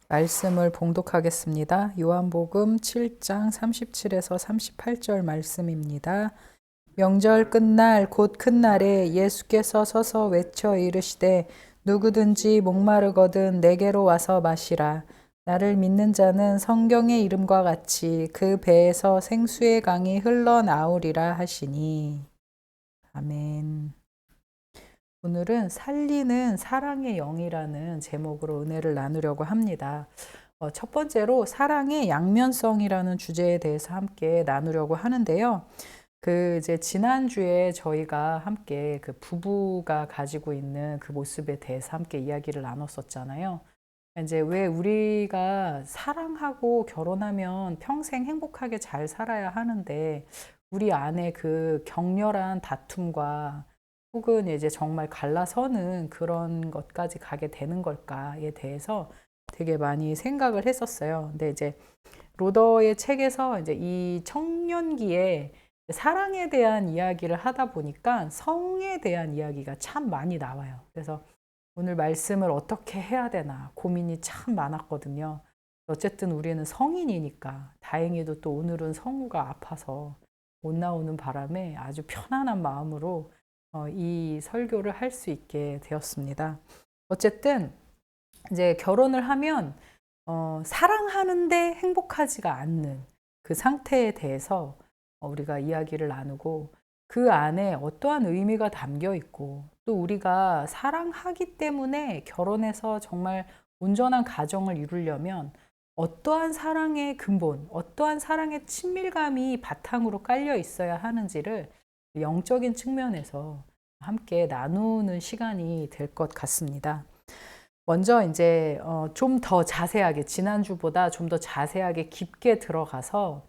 말씀을 봉독하겠습니다. 요한복음 7장 37에서 38절 말씀입니다. 명절 끝날 곧 큰 날에 예수께서 서서 외쳐 이르시되 누구든지 목마르거든 내게로 와서 마시라. 나를 믿는 자는 성경의 이름과 같이 그 배에서 생수의 강이 흘러나오리라 하시니. 아멘. 오늘은 살리는 사랑의 영이라는 제목으로 은혜를 나누려고 합니다. 첫 번째로 사랑의 양면성이라는 주제에 대해서 함께 나누려고 하는데요. 이제 지난주에 저희가 함께 그 부부가 가지고 있는 그 모습에 대해서 함께 이야기를 나눴었잖아요. 이제 왜 우리가 사랑하고 결혼하면 평생 행복하게 잘 살아야 하는데 우리 안에 그 격렬한 다툼과 혹은 이제 정말 갈라서는 그런 것까지 가게 되는 걸까에 대해서 되게 많이 생각을 했었어요. 근데 이제 로더의 책에서 이제 이 청년기에 사랑에 대한 이야기를 하다 보니까 성에 대한 이야기가 참 많이 나와요. 그래서 오늘 말씀을 어떻게 해야 되나 고민이 참 많았거든요. 어쨌든 우리는 성인이니까 다행히도 또 오늘은 성우가 아파서 못 나오는 바람에 아주 편안한 마음으로 이 설교를 할 수 있게 되었습니다. 어쨌든 이제 결혼을 하면 사랑하는데 행복하지가 않는 그 상태에 대해서 우리가 이야기를 나누고 그 안에 어떠한 의미가 담겨 있고 또 우리가 사랑하기 때문에 결혼해서 정말 온전한 가정을 이루려면 어떠한 사랑의 근본, 어떠한 사랑의 친밀감이 바탕으로 깔려 있어야 하는지를 영적인 측면에서 함께 나누는 시간이 될 것 같습니다. 먼저 이제 좀 더 자세하게 지난주보다 좀 더 자세하게 깊게 들어가서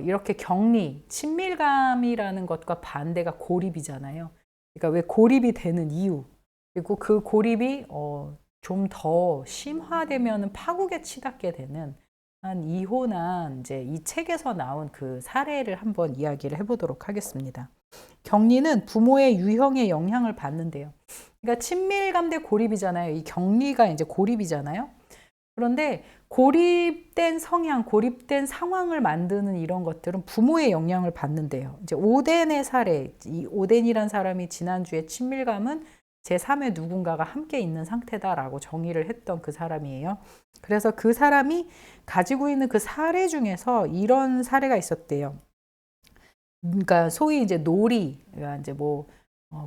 이렇게 격리, 친밀감이라는 것과 반대가 고립이잖아요. 그러니까 왜 고립이 되는 이유, 그리고 그 고립이 좀 더 심화되면 파국에 치닫게 되는 한 이혼한 이제 이 책에서 나온 그 사례를 한번 이야기를 해보도록 하겠습니다. 격리는 부모의 유형에 영향을 받는데요. 그러니까 친밀감 대 고립이잖아요. 이 격리가 이제 고립이잖아요. 그런데 고립된 성향, 고립된 상황을 만드는 이런 것들은 부모의 영향을 받는데요. 이제 오덴의 사례, 이 오덴이란 사람이 지난주에 친밀감은 제3의 누군가가 함께 있는 상태다라고 정의를 했던 그 사람이에요. 그래서 그 사람이 가지고 있는 그 사례 중에서 이런 사례가 있었대요. 그러니까 소위 이제 놀이, 그러니까 이제 뭐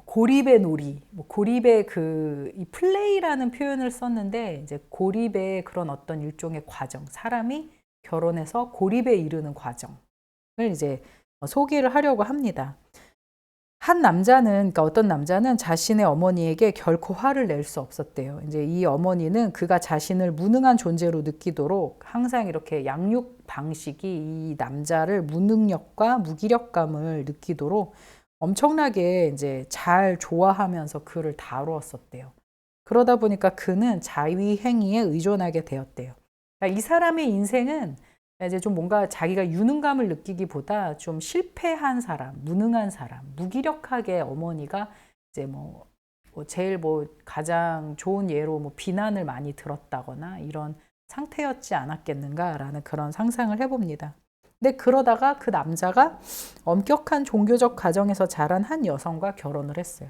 고립의 놀이, 뭐 고립의 이 플레이라는 표현을 썼는데 이제 고립의 그런 어떤 일종의 과정, 사람이 결혼해서 고립에 이르는 과정을 이제 소개를 하려고 합니다. 한 남자는, 그러니까 어떤 남자는 자신의 어머니에게 결코 화를 낼 수 없었대요. 이제 이 어머니는 그가 자신을 무능한 존재로 느끼도록 항상 이렇게 양육 방식이 이 남자를 무능력과 무기력감을 느끼도록 엄청나게 이제 잘 좋아하면서 그를 다루었었대요. 그러다 보니까 그는 자위 행위에 의존하게 되었대요. 그러니까 이 사람의 인생은 이제 좀 뭔가 자기가 유능감을 느끼기보다 좀 실패한 사람, 무능한 사람, 무기력하게 어머니가 이제 제일 가장 좋은 예로 비난을 많이 들었다거나 이런 상태였지 않았겠는가라는 그런 상상을 해봅니다. 근데 그러다가 그 남자가 엄격한 종교적 가정에서 자란 한 여성과 결혼을 했어요.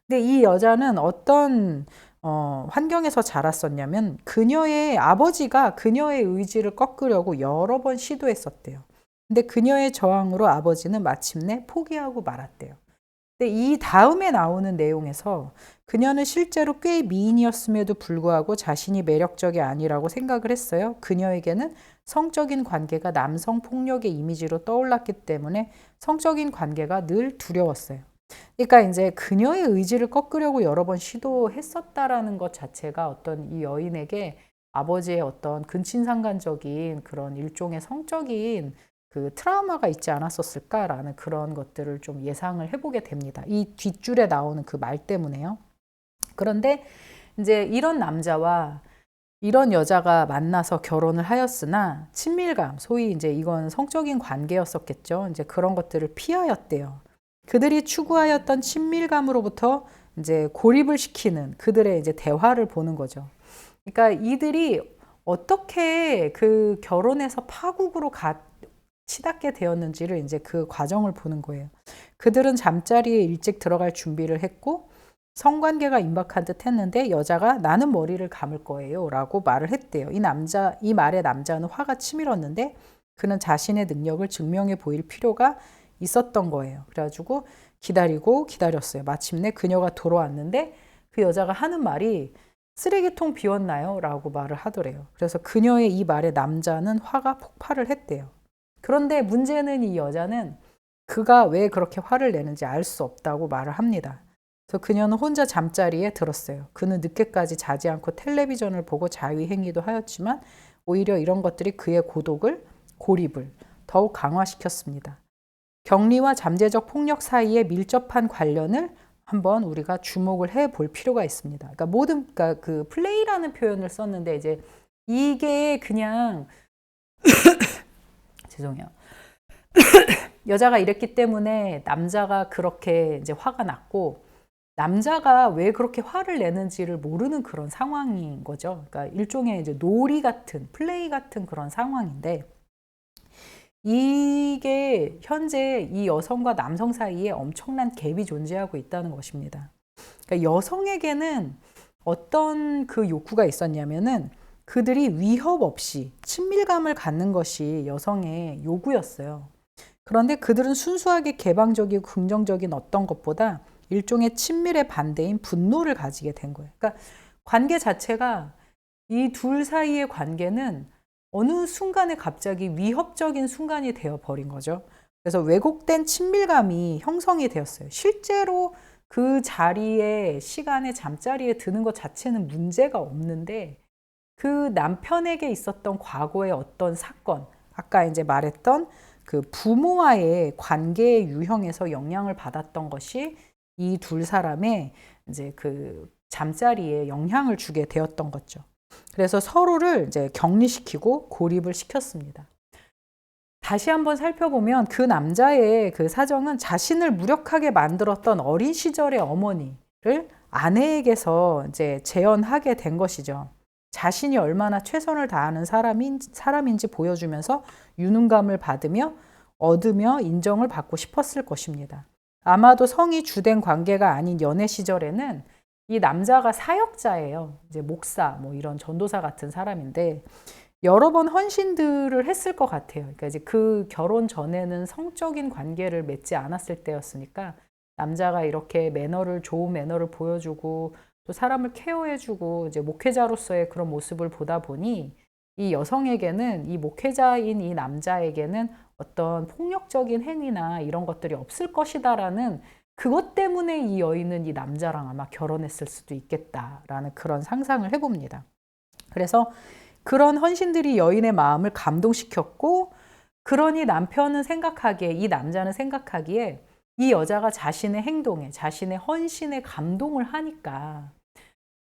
근데 이 여자는 어떤 환경에서 자랐었냐면 그녀의 아버지가 그녀의 의지를 꺾으려고 여러 번 시도했었대요. 근데 그녀의 저항으로 아버지는 마침내 포기하고 말았대요. 근데 이 다음에 나오는 내용에서 그녀는 실제로 꽤 미인이었음에도 불구하고 자신이 매력적이 아니라고 생각을 했어요. 그녀에게는 성적인 관계가 남성 폭력의 이미지로 떠올랐기 때문에 성적인 관계가 늘 두려웠어요. 그러니까 이제 그녀의 의지를 꺾으려고 여러 번 시도했었다라는 것 자체가 어떤 이 여인에게 아버지의 어떤 근친상간적인 그런 일종의 성적인 그 트라우마가 있지 않았었을까라는 그런 것들을 좀 예상을 해보게 됩니다. 이 뒷줄에 나오는 그 말 때문에요. 그런데 이제 이런 남자와 이런 여자가 만나서 결혼을 하였으나 친밀감, 소위 이제 이건 성적인 관계였었겠죠. 이제 그런 것들을 피하였대요. 그들이 추구하였던 친밀감으로부터 이제 고립을 시키는 그들의 이제 대화를 보는 거죠. 그러니까 이들이 어떻게 그 결혼에서 파국으로 치닫게 되었는지를 이제 그 과정을 보는 거예요. 그들은 잠자리에 일찍 들어갈 준비를 했고 성관계가 임박한 듯 했는데 여자가 나는 머리를 감을 거예요 라고 말을 했대요. 이 말에 남자는 화가 치밀었는데 그는 자신의 능력을 증명해 보일 필요가 있었던 거예요. 그래가지고 기다리고 기다렸어요. 마침내 그녀가 돌아왔는데 그 여자가 하는 말이 쓰레기통 비웠나요? 라고 말을 하더래요. 그래서 그녀의 이 말에 남자는 화가 폭발을 했대요. 그런데 문제는 이 여자는 그가 왜 그렇게 화를 내는지 알 수 없다고 말을 합니다. 그래서 그녀는 혼자 잠자리에 들었어요. 그는 늦게까지 자지 않고 텔레비전을 보고 자위행위도 하였지만 오히려 이런 것들이 그의 고립을 더욱 강화시켰습니다. 격리와 잠재적 폭력 사이의 밀접한 관련을 한번 우리가 주목을 해볼 필요가 있습니다. 그러니까 그 플레이라는 표현을 썼는데 이제 이게 그냥 죄송해요. 여자가 이랬기 때문에 남자가 그렇게 이제 화가 났고 남자가 왜 그렇게 화를 내는지를 모르는 그런 상황인 거죠. 그러니까 일종의 이제 놀이 같은 플레이 같은 그런 상황인데 이게 현재 이 여성과 남성 사이에 엄청난 갭이 존재하고 있다는 것입니다. 그러니까 여성에게는 어떤 그 욕구가 있었냐면은 그들이 위협 없이 친밀감을 갖는 것이 여성의 요구였어요. 그런데 그들은 순수하게 개방적이고 긍정적인 어떤 것보다 일종의 친밀의 반대인 분노를 가지게 된 거예요. 그러니까 관계 자체가 이 둘 사이의 관계는 어느 순간에 갑자기 위협적인 순간이 되어버린 거죠. 그래서 왜곡된 친밀감이 형성이 되었어요. 실제로 그 자리에 시간에 잠자리에 드는 것 자체는 문제가 없는데 그 남편에게 있었던 과거의 어떤 사건, 아까 이제 말했던 그 부모와의 관계의 유형에서 영향을 받았던 것이 이 둘 사람의 이제 그 잠자리에 영향을 주게 되었던 거죠. 그래서 서로를 이제 격리시키고 고립을 시켰습니다. 다시 한번 살펴보면 그 남자의 그 사정은 자신을 무력하게 만들었던 어린 시절의 어머니를 아내에게서 이제 재현하게 된 것이죠. 자신이 얼마나 최선을 다하는 사람인지 보여주면서 유능감을 얻으며 인정을 받고 싶었을 것입니다. 아마도 성이 주된 관계가 아닌 연애 시절에는 이 남자가 사역자예요. 이제 목사, 뭐 이런 전도사 같은 사람인데 여러 번 헌신들을 했을 것 같아요. 그러니까 이제 그 결혼 전에는 성적인 관계를 맺지 않았을 때였으니까 남자가 이렇게 좋은 매너를 보여주고 또 사람을 케어해주고 이제 목회자로서의 그런 모습을 보다 보니 이 여성에게는 이 목회자인 이 남자에게는 어떤 폭력적인 행위나 이런 것들이 없을 것이다라는 그것 때문에 이 여인은 이 남자랑 아마 결혼했을 수도 있겠다라는 그런 상상을 해봅니다. 그래서 그런 헌신들이 여인의 마음을 감동시켰고 그러니 이 남자는 생각하기에 이 여자가 자신의 행동에 자신의 헌신에 감동을 하니까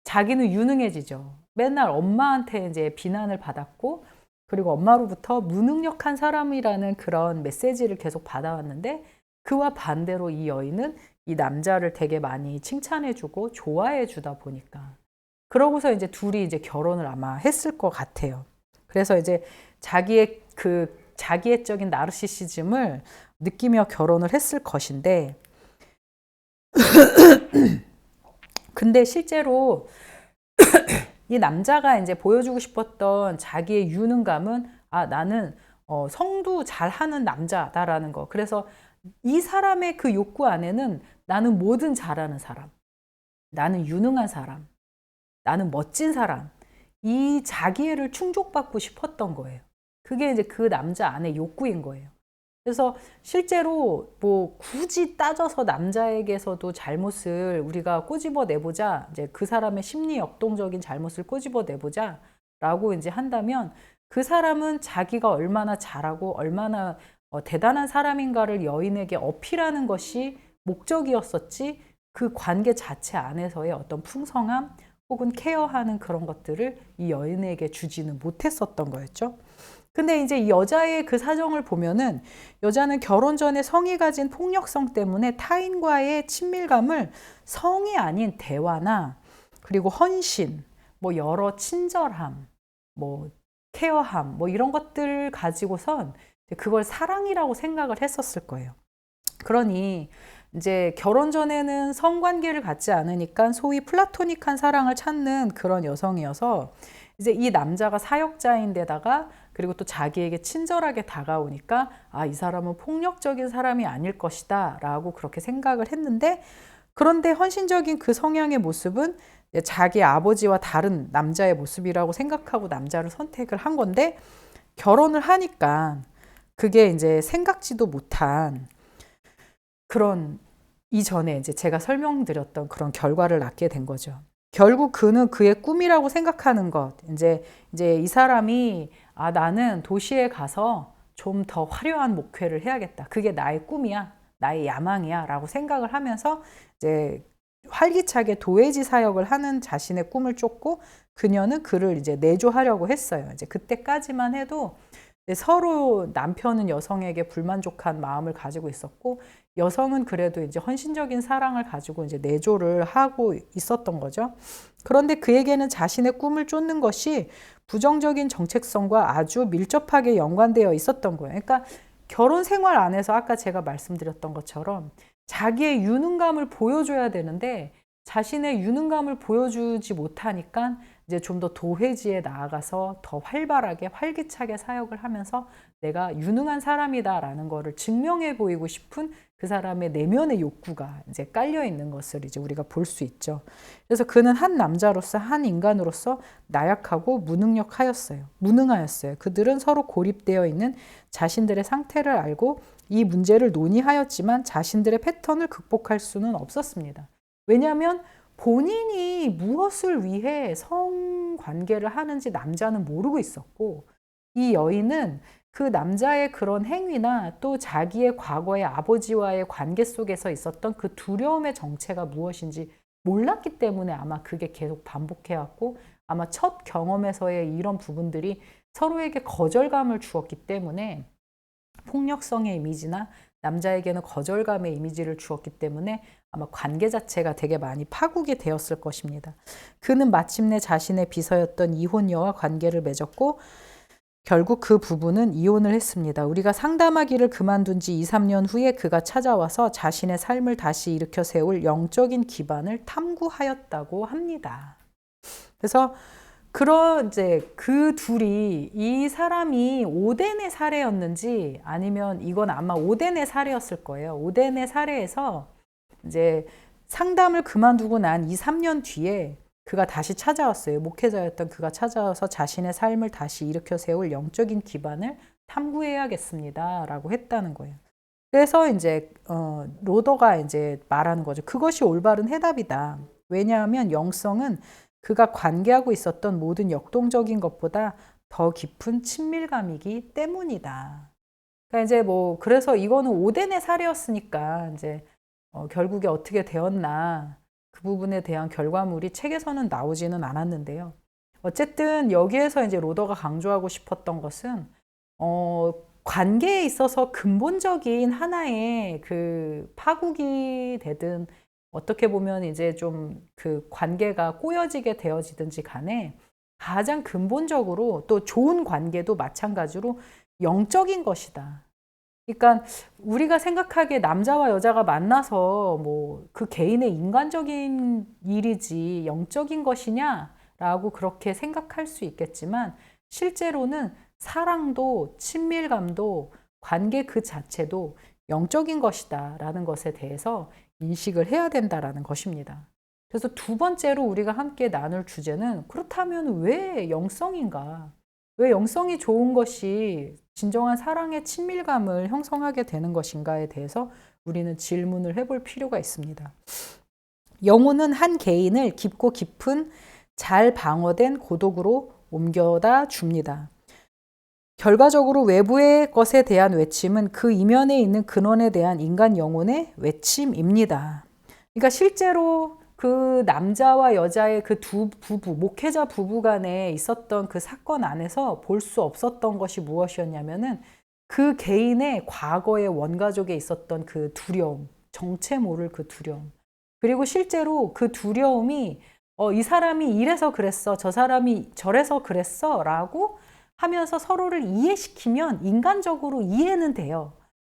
자기는 유능해지죠. 맨날 엄마한테 이제 비난을 받았고 그리고 엄마로부터 무능력한 사람이라는 그런 메시지를 계속 받아왔는데 그와 반대로 이 여인은 이 남자를 되게 많이 칭찬해주고 좋아해주다 보니까 그러고서 이제 둘이 이제 결혼을 아마 했을 것 같아요. 그래서 이제 자기애적인 나르시시즘을 느끼며 결혼을 했을 것인데 근데 실제로 이 남자가 이제 보여주고 싶었던 자기의 유능감은 나는 성도 잘하는 남자다라는 거. 그래서 이 사람의 그 욕구 안에는 나는 뭐든 잘하는 사람, 나는 유능한 사람, 나는 멋진 사람, 이 자기애를 충족받고 싶었던 거예요. 그게 이제 그 남자 안의 욕구인 거예요. 그래서 실제로 뭐 굳이 따져서 남자에게서도 잘못을 우리가 꼬집어내보자, 이제 그 사람의 심리 역동적인 잘못을 꼬집어내보자 라고 이제 한다면 그 사람은 자기가 얼마나 잘하고 얼마나 대단한 사람인가를 여인에게 어필하는 것이 목적이었었지 그 관계 자체 안에서의 어떤 풍성함 혹은 케어하는 그런 것들을 이 여인에게 주지는 못했었던 거였죠. 근데 이제 이 여자의 그 사정을 보면은 여자는 결혼 전에 성이 가진 폭력성 때문에 타인과의 친밀감을 성이 아닌 대화나 그리고 헌신, 뭐 여러 친절함, 뭐 케어함, 뭐 이런 것들 가지고선 그걸 사랑이라고 생각을 했었을 거예요. 그러니 이제 결혼 전에는 성관계를 갖지 않으니까 소위 플라토닉한 사랑을 찾는 그런 여성이어서 이제 이 남자가 사역자인데다가 그리고 또 자기에게 친절하게 다가오니까 아, 이 사람은 폭력적인 사람이 아닐 것이다 라고 그렇게 생각을 했는데, 그런데 헌신적인 그 성향의 모습은 자기 아버지와 다른 남자의 모습이라고 생각하고 남자를 선택을 한 건데, 결혼을 하니까 그게 이제 생각지도 못한 그런 이전에 이제 제가 설명드렸던 그런 결과를 낳게 된 거죠. 결국 그는 그의 꿈이라고 생각하는 것, 이제 이 사람이 아, 나는 도시에 가서 좀 더 화려한 목회를 해야겠다. 그게 나의 꿈이야. 나의 야망이야. 라고 생각을 하면서 이제 활기차게 도회지 사역을 하는 자신의 꿈을 쫓고 그녀는 그를 이제 내조하려고 했어요. 이제 그때까지만 해도 서로 남편은 여성에게 불만족한 마음을 가지고 있었고 여성은 그래도 이제 헌신적인 사랑을 가지고 이제 내조를 하고 있었던 거죠. 그런데 그에게는 자신의 꿈을 쫓는 것이 부정적인 정체성과 아주 밀접하게 연관되어 있었던 거예요. 그러니까 결혼 생활 안에서 아까 제가 말씀드렸던 것처럼 자기의 유능감을 보여줘야 되는데 자신의 유능감을 보여주지 못하니까 이제 좀 더 도회지에 나아가서 더 활발하게 활기차게 사역을 하면서 내가 유능한 사람이다라는 거를 증명해 보이고 싶은 그 사람의 내면의 욕구가 이제 깔려 있는 것을 이제 우리가 볼 수 있죠. 그래서 그는 한 남자로서 한 인간으로서 나약하고 무능하였어요. 그들은 서로 고립되어 있는 자신들의 상태를 알고 이 문제를 논의하였지만 자신들의 패턴을 극복할 수는 없었습니다. 왜냐하면 본인이 무엇을 위해 성관계를 하는지 남자는 모르고 있었고 이 여인은 그 남자의 그런 행위나 또 자기의 과거의 아버지와의 관계 속에서 있었던 그 두려움의 정체가 무엇인지 몰랐기 때문에 아마 그게 계속 반복해왔고 아마 첫 경험에서의 이런 부분들이 서로에게 거절감을 주었기 때문에 폭력성의 이미지나 남자에게는 거절감의 이미지를 주었기 때문에 아마 관계 자체가 되게 많이 파국이 되었을 것입니다. 그는 마침내 자신의 비서였던 이혼녀와 관계를 맺었고 결국 그 부부는 이혼을 했습니다. 우리가 상담하기를 그만둔 지 2, 3년 후에 그가 찾아와서 자신의 삶을 다시 일으켜 세울 영적인 기반을 탐구하였다고 합니다. 그래서 그런 이제 그 둘이 이 사람이 오덴의 사례였는지 아니면 이건 아마 오덴의 사례였을 거예요. 오덴의 사례에서 이제 상담을 그만두고 난 2, 3년 뒤에 그가 다시 찾아왔어요. 목회자였던 그가 찾아와서 자신의 삶을 다시 일으켜 세울 영적인 기반을 탐구해야겠습니다. 라고 했다는 거예요. 그래서 이제 로더가 이제 말하는 거죠. 그것이 올바른 해답이다. 왜냐하면 영성은 그가 관계하고 있었던 모든 역동적인 것보다 더 깊은 친밀감이기 때문이다. 그러니까 이제 뭐 그래서 이거는 오덴의 사례였으니까 이제 결국에 어떻게 되었나 그 부분에 대한 결과물이 책에서는 나오지는 않았는데요. 어쨌든 여기에서 이제 로더가 강조하고 싶었던 것은 관계에 있어서 근본적인 하나의 그 파국이 되든 어떻게 보면 이제 좀 그 관계가 꼬여지게 되어지든지 간에 가장 근본적으로 또 좋은 관계도 마찬가지로 영적인 것이다. 그러니까 우리가 생각하기에 남자와 여자가 만나서 뭐 그 개인의 인간적인 일이지 영적인 것이냐라고 그렇게 생각할 수 있겠지만 실제로는 사랑도 친밀감도 관계 그 자체도 영적인 것이다라는 것에 대해서 인식을 해야 된다라는 것입니다. 그래서 두 번째로 우리가 함께 나눌 주제는 그렇다면 왜 영성인가? 왜 영성이 좋은 것이 진정한 사랑의 친밀감을 형성하게 되는 것인가에 대해서 우리는 질문을 해볼 필요가 있습니다. 영혼은 한 개인을 깊고 깊은 잘 방어된 고독으로 옮겨다 줍니다. 결과적으로 외부의 것에 대한 외침은 그 이면에 있는 근원에 대한 인간 영혼의 외침입니다. 그러니까 실제로 그 남자와 여자의 그 두 부부, 목회자 부부 간에 있었던 그 사건 안에서 볼 수 없었던 것이 무엇이었냐면은 그 개인의 과거의 원가족에 있었던 그 두려움, 정체 모를 그 두려움. 그리고 실제로 그 두려움이 이 사람이 이래서 그랬어, 저 사람이 저래서 그랬어 라고 하면서 서로를 이해시키면 인간적으로 이해는 돼요.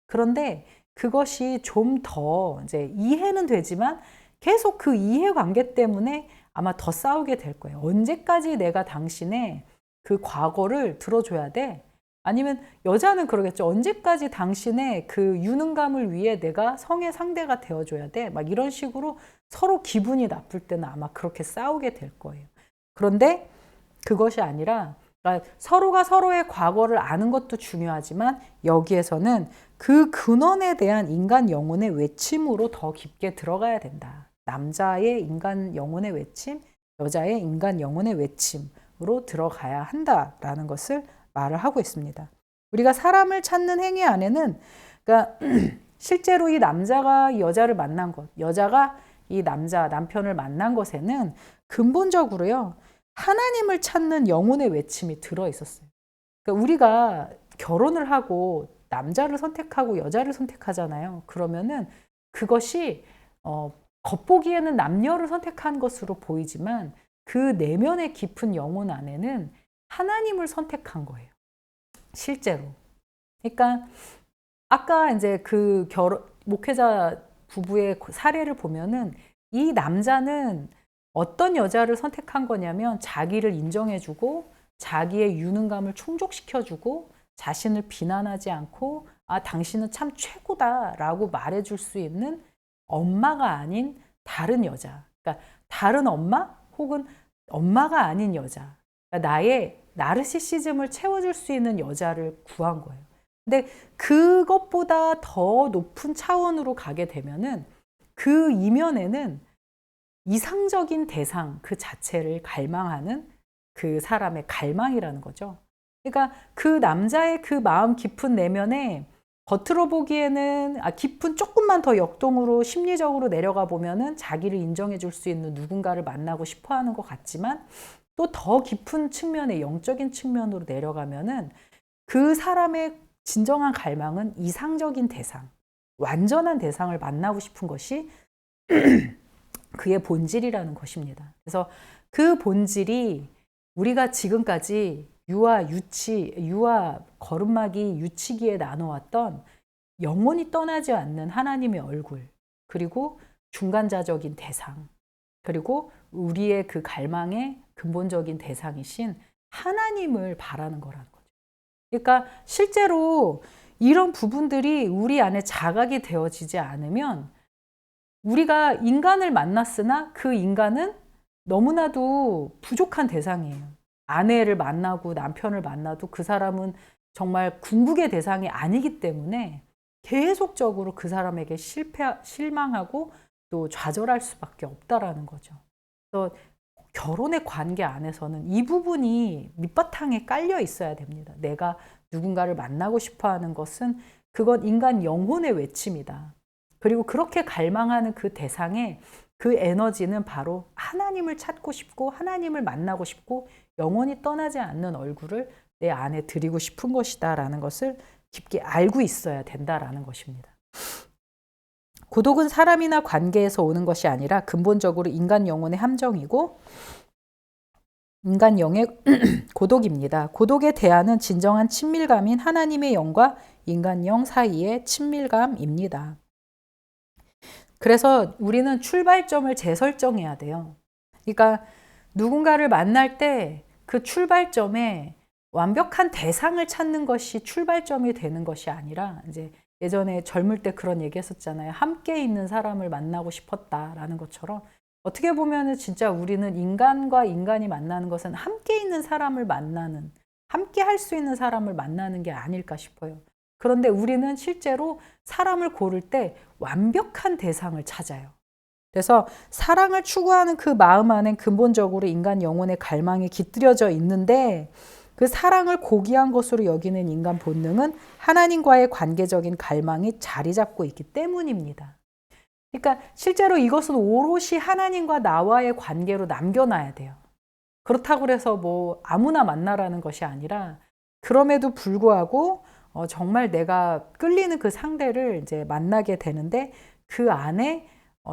그런데 그것이 좀 더 이제 이해는 되지만 계속 그 이해관계 때문에 아마 더 싸우게 될 거예요. 언제까지 내가 당신의 그 과거를 들어줘야 돼? 아니면 여자는 그러겠죠. 언제까지 당신의 그 유능감을 위해 내가 성의 상대가 되어줘야 돼? 막 이런 식으로 서로 기분이 나쁠 때는 아마 그렇게 싸우게 될 거예요. 그런데 그것이 아니라 그러니까 서로가 서로의 과거를 아는 것도 중요하지만 여기에서는 그 근원에 대한 인간 영혼의 외침으로 더 깊게 들어가야 된다. 남자의 인간 영혼의 외침, 여자의 인간 영혼의 외침으로 들어가야 한다라는 것을 말을 하고 있습니다. 우리가 사람을 찾는 행위 안에는 그러니까 실제로 이 남자가 여자를 만난 것, 여자가 이 남편을 만난 것에는 근본적으로요. 하나님을 찾는 영혼의 외침이 들어 있었어요. 그러니까 우리가 결혼을 하고 남자를 선택하고 여자를 선택하잖아요. 그러면은 그것이 겉보기에는 남녀를 선택한 것으로 보이지만 그 내면의 깊은 영혼 안에는 하나님을 선택한 거예요. 실제로. 그러니까 아까 이제 그 목회자 부부의 사례를 보면은 이 남자는 어떤 여자를 선택한 거냐면 자기를 인정해주고 자기의 유능감을 충족시켜주고 자신을 비난하지 않고 당신은 참 최고다라고 말해줄 수 있는 엄마가 아닌 다른 여자. 그러니까 다른 엄마 혹은 엄마가 아닌 여자. 그러니까 나의 나르시시즘을 채워줄 수 있는 여자를 구한 거예요. 근데 그것보다 더 높은 차원으로 가게 되면은 그 이면에는 이상적인 대상 그 자체를 갈망하는 그 사람의 갈망이라는 거죠. 그러니까 그 남자의 그 마음 깊은 내면에 겉으로 보기에는 깊은 조금만 더 역동으로 심리적으로 내려가 보면은 자기를 인정해 줄 수 있는 누군가를 만나고 싶어 하는 것 같지만 또 더 깊은 측면에 영적인 측면으로 내려가면은 그 사람의 진정한 갈망은 이상적인 대상, 완전한 대상을 만나고 싶은 것이 그의 본질이라는 것입니다. 그래서 그 본질이 우리가 지금까지 유아 거름막이 유치기에 나눠왔던 영원히 떠나지 않는 하나님의 얼굴, 그리고 중간자적인 대상, 그리고 우리의 그 갈망의 근본적인 대상이신 하나님을 바라는 거라는 거죠. 그러니까 실제로 이런 부분들이 우리 안에 자각이 되어지지 않으면 우리가 인간을 만났으나 그 인간은 너무나도 부족한 대상이에요. 아내를 만나고 남편을 만나도 그 사람은 정말 궁극의 대상이 아니기 때문에 계속적으로 그 사람에게 실망하고 또 좌절할 수밖에 없다라는 거죠. 그래서 결혼의 관계 안에서는 이 부분이 밑바탕에 깔려 있어야 됩니다. 내가 누군가를 만나고 싶어 하는 것은 그건 인간 영혼의 외침이다. 그리고 그렇게 갈망하는 그 대상의 그 에너지는 바로 하나님을 찾고 싶고 하나님을 만나고 싶고 영원히 떠나지 않는 얼굴을 내 안에 드리고 싶은 것이다 라는 것을 깊게 알고 있어야 된다라는 것입니다. 고독은 사람이나 관계에서 오는 것이 아니라 근본적으로 인간 영혼의 함정이고 인간 영의 고독입니다. 고독의 대안은 진정한 친밀감인 하나님의 영과 인간 영 사이의 친밀감입니다. 그래서 우리는 출발점을 재설정해야 돼요. 그러니까 누군가를 만날 때 그 출발점에 완벽한 대상을 찾는 것이 출발점이 되는 것이 아니라 이제 예전에 젊을 때 그런 얘기 했었잖아요. 함께 있는 사람을 만나고 싶었다라는 것처럼 어떻게 보면은 진짜 우리는 인간과 인간이 만나는 것은 함께 있는 사람을 만나는, 함께 할 수 있는 사람을 만나는 게 아닐까 싶어요. 그런데 우리는 실제로 사람을 고를 때 완벽한 대상을 찾아요. 그래서 사랑을 추구하는 그 마음 안엔 근본적으로 인간 영혼의 갈망이 깃들여져 있는데 그 사랑을 고귀한 것으로 여기는 인간 본능은 하나님과의 관계적인 갈망이 자리 잡고 있기 때문입니다. 그러니까 실제로 이것은 오롯이 하나님과 나와의 관계로 남겨놔야 돼요. 그렇다고 해서 뭐 아무나 만나라는 것이 아니라 그럼에도 불구하고 정말 내가 끌리는 그 상대를 이제 만나게 되는데 그 안에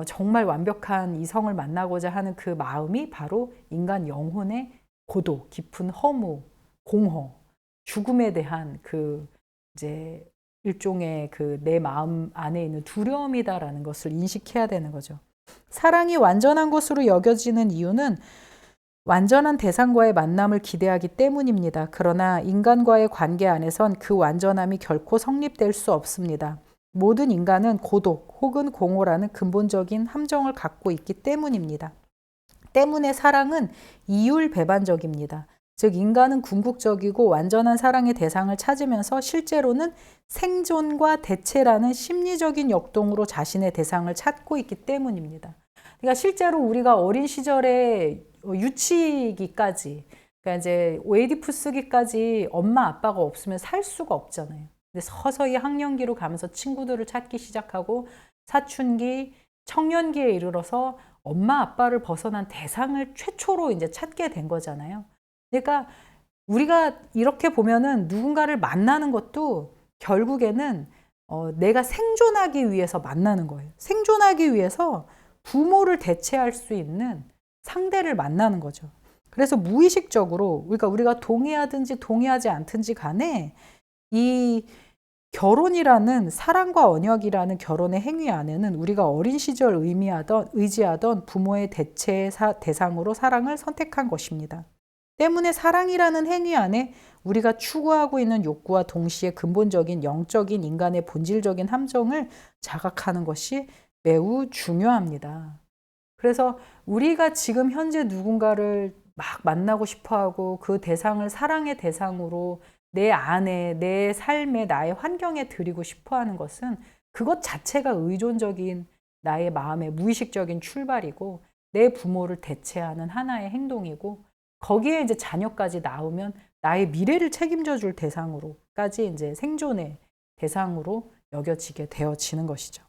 정말 완벽한 이성을 만나고자 하는 그 마음이 바로 인간 영혼의 고도, 깊은 허무, 공허, 죽음에 대한 그 이제 일종의 그 내 마음 안에 있는 두려움이다라는 것을 인식해야 되는 거죠. 사랑이 완전한 것으로 여겨지는 이유는 완전한 대상과의 만남을 기대하기 때문입니다. 그러나 인간과의 관계 안에선 그 완전함이 결코 성립될 수 없습니다. 모든 인간은 고독 혹은 공허라는 근본적인 함정을 갖고 있기 때문입니다. 때문에 사랑은 이율배반적입니다. 즉 인간은 궁극적이고 완전한 사랑의 대상을 찾으면서 실제로는 생존과 대체라는 심리적인 역동으로 자신의 대상을 찾고 있기 때문입니다. 그러니까 실제로 우리가 어린 시절에 유치기까지, 그러니까 이제 오에디푸스기까지 엄마 아빠가 없으면 살 수가 없잖아요. 근데 서서히 학령기로 가면서 친구들을 찾기 시작하고 사춘기, 청년기에 이르러서 엄마 아빠를 벗어난 대상을 최초로 이제 찾게 된 거잖아요. 그러니까 우리가 이렇게 보면은 누군가를 만나는 것도 결국에는 내가 생존하기 위해서 만나는 거예요. 생존하기 위해서 부모를 대체할 수 있는 상대를 만나는 거죠. 그래서 무의식적으로 우리가 동의하든지 동의하지 않든지 간에 이 결혼이라는 사랑과 언약이라는 결혼의 행위 안에는 우리가 어린 시절 의지하던 부모의 대상으로 사랑을 선택한 것입니다. 때문에 사랑이라는 행위 안에 우리가 추구하고 있는 욕구와 동시에 근본적인 영적인 인간의 본질적인 함정을 자각하는 것이 매우 중요합니다. 그래서 우리가 지금 현재 누군가를 막 만나고 싶어 하고 그 대상을 사랑의 대상으로 내 안에, 내 삶에, 나의 환경에 드리고 싶어 하는 것은 그것 자체가 의존적인 나의 마음의 무의식적인 출발이고 내 부모를 대체하는 하나의 행동이고 거기에 이제 자녀까지 낳으면 나의 미래를 책임져 줄 대상으로까지 이제 생존의 대상으로 여겨지게 되어지는 것이죠.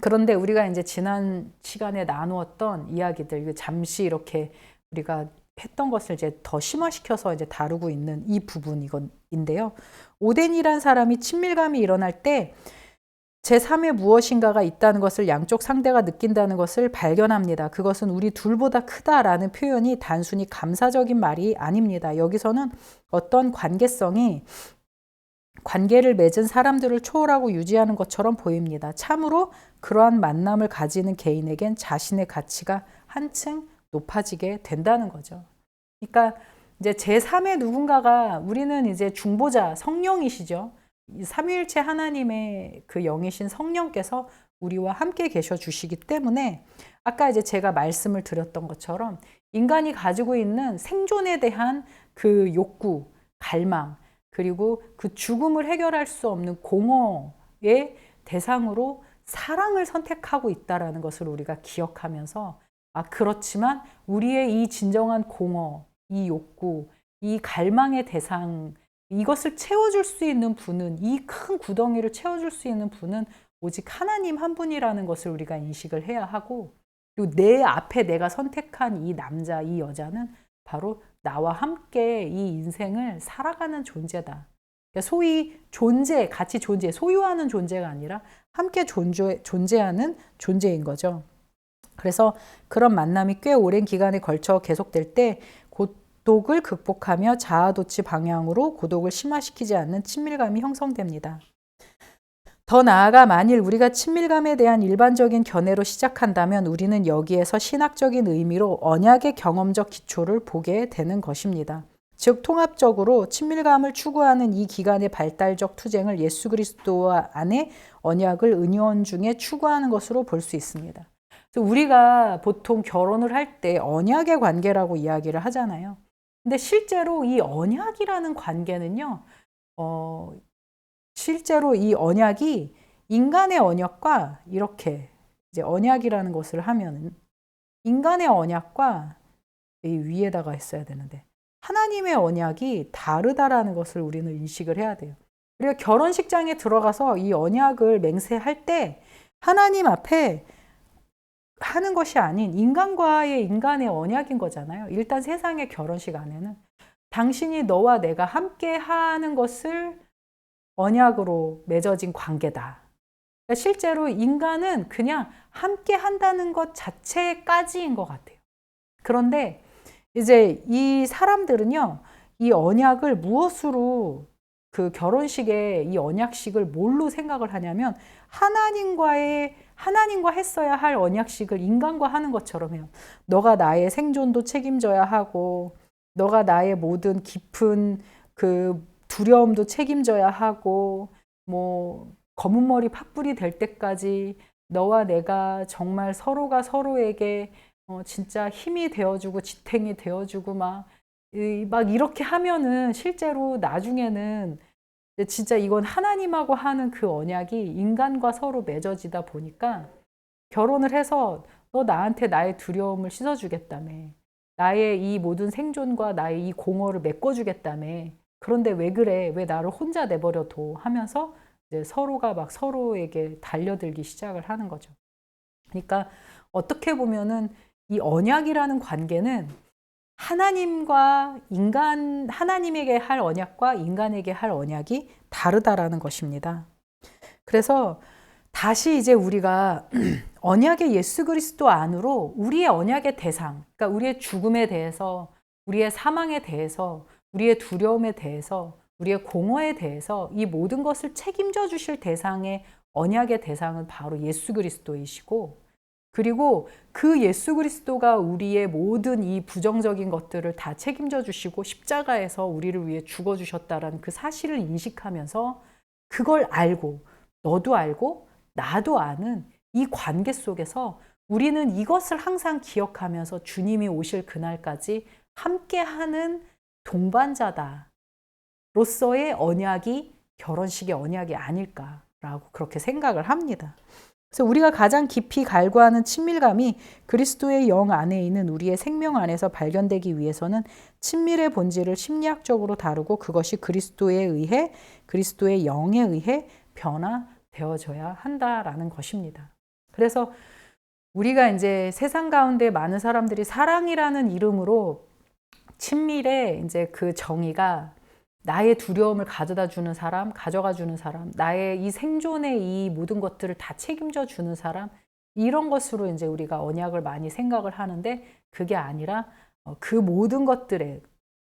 그런데 우리가 이제 지난 시간에 나누었던 이야기들, 잠시 이렇게 우리가 했던 것을 이제 더 심화시켜서 이제 다루고 있는 이 부분인데요. 오덴이란 사람이 친밀감이 일어날 때 제3의 무엇인가가 있다는 것을 양쪽 상대가 느낀다는 것을 발견합니다. 그것은 우리 둘보다 크다라는 표현이 단순히 감사적인 말이 아닙니다. 여기서는 어떤 관계를 맺은 사람들을 초월하고 유지하는 것처럼 보입니다. 참으로 그러한 만남을 가지는 개인에겐 자신의 가치가 한층 높아지게 된다는 거죠. 그러니까 이제 제3의 누군가가 우리는 이제 중보자 성령이시죠. 삼위일체 하나님의 그 영이신 성령께서 우리와 함께 계셔 주시기 때문에 아까 이제 제가 말씀을 드렸던 것처럼 인간이 가지고 있는 생존에 대한 그 욕구, 갈망, 그리고 그 죽음을 해결할 수 없는 공허의 대상으로 사랑을 선택하고 있다라는 것을 우리가 기억하면서 그렇지만 우리의 이 진정한 공허, 이 욕구, 이 갈망의 대상, 이것을 채워줄 수 있는 분은, 이 큰 구덩이를 채워줄 수 있는 분은 오직 하나님 한 분이라는 것을 우리가 인식을 해야 하고, 그리고 내 앞에 내가 선택한 이 남자, 이 여자는 바로 나와 함께 이 인생을 살아가는 존재다. 그러니까 소위 같이 소유하는 존재가 아니라 함께 존재하는 존재인 거죠. 그래서 그런 만남이 꽤 오랜 기간에 걸쳐 계속될 때 고독을 극복하며 자아도취 방향으로 고독을 심화시키지 않는 친밀감이 형성됩니다. 더 나아가 만일 우리가 친밀감에 대한 일반적인 견해로 시작한다면 우리는 여기에서 신학적인 의미로 언약의 경험적 기초를 보게 되는 것입니다. 즉 통합적으로 친밀감을 추구하는 이 기간의 발달적 투쟁을 예수 그리스도 안에 언약을 은연중에 추구하는 것으로 볼 수 있습니다. 우리가 보통 결혼을 할 때 언약의 관계라고 이야기를 하잖아요. 근데 실제로 이 언약이라는 관계는요, 실제로 이 언약이 인간의 언약과 이렇게 이제 언약이라는 것을 하면은 인간의 언약과 이 위에다가 했어야 되는데 하나님의 언약이 다르다라는 것을 우리는 인식을 해야 돼요. 우리가 결혼식장에 들어가서 이 언약을 맹세할 때 하나님 앞에 하는 것이 아닌 인간의 언약인 거잖아요. 일단 세상의 결혼식 안에는 당신이 너와 내가 함께 하는 것을 언약으로 맺어진 관계다. 그러니까 실제로 인간은 그냥 함께 한다는 것 자체까지인 것 같아요. 그런데 이제 이 사람들은요, 이 언약을 무엇으로 그 결혼식에 이 언약식을 뭘로 생각을 하냐면 하나님과 했어야 할 언약식을 인간과 하는 것처럼 해요. 너가 나의 생존도 책임져야 하고, 너가 나의 모든 깊은 그 두려움도 책임져야 하고, 뭐 검은 머리 팥불이 될 때까지 너와 내가 정말 서로가 서로에게 진짜 힘이 되어주고 지탱이 되어주고 막 이렇게 하면은 실제로 나중에는 진짜 이건 하나님하고 하는 그 언약이 인간과 서로 맺어지다 보니까 결혼을 해서 너 나한테 나의 두려움을 씻어주겠다며. 나의 이 모든 생존과 나의 이 공허를 메꿔주겠다며. 그런데 왜 그래? 왜 나를 혼자 내버려둬? 하면서 이제 서로가 막 서로에게 달려들기 시작을 하는 거죠. 그러니까 어떻게 보면은 이 언약이라는 관계는 하나님에게 할 언약과 인간에게 할 언약이 다르다라는 것입니다. 그래서 다시 이제 우리가 언약의 예수 그리스도 안으로 우리의 언약의 대상, 그러니까 우리의 죽음에 대해서, 우리의 사망에 대해서, 우리의 두려움에 대해서, 우리의 공허에 대해서 이 모든 것을 책임져 주실 대상의 언약의 대상은 바로 예수 그리스도이시고, 그리고 그 예수 그리스도가 우리의 모든 이 부정적인 것들을 다 책임져 주시고 십자가에서 우리를 위해 죽어 주셨다라는 그 사실을 인식하면서 그걸 알고 너도 알고 나도 아는 이 관계 속에서 우리는 이것을 항상 기억하면서 주님이 오실 그날까지 함께하는 동반자다로서의 언약이 결혼식의 언약이 아닐까라고 그렇게 생각을 합니다. 그래서 우리가 가장 깊이 갈구하는 친밀감이 그리스도의 영 안에 있는 우리의 생명 안에서 발견되기 위해서는 친밀의 본질을 심리학적으로 다루고 그것이 그리스도의 영에 의해 변화되어져야 한다라는 것입니다. 그래서 우리가 이제 세상 가운데 많은 사람들이 사랑이라는 이름으로 친밀의 이제 그 정의가 나의 두려움을 가져다 주는 사람, 가져가 주는 사람, 나의 이 생존의 이 모든 것들을 다 책임져 주는 사람, 이런 것으로 이제 우리가 언약을 많이 생각을 하는데 그게 아니라 그 모든 것들의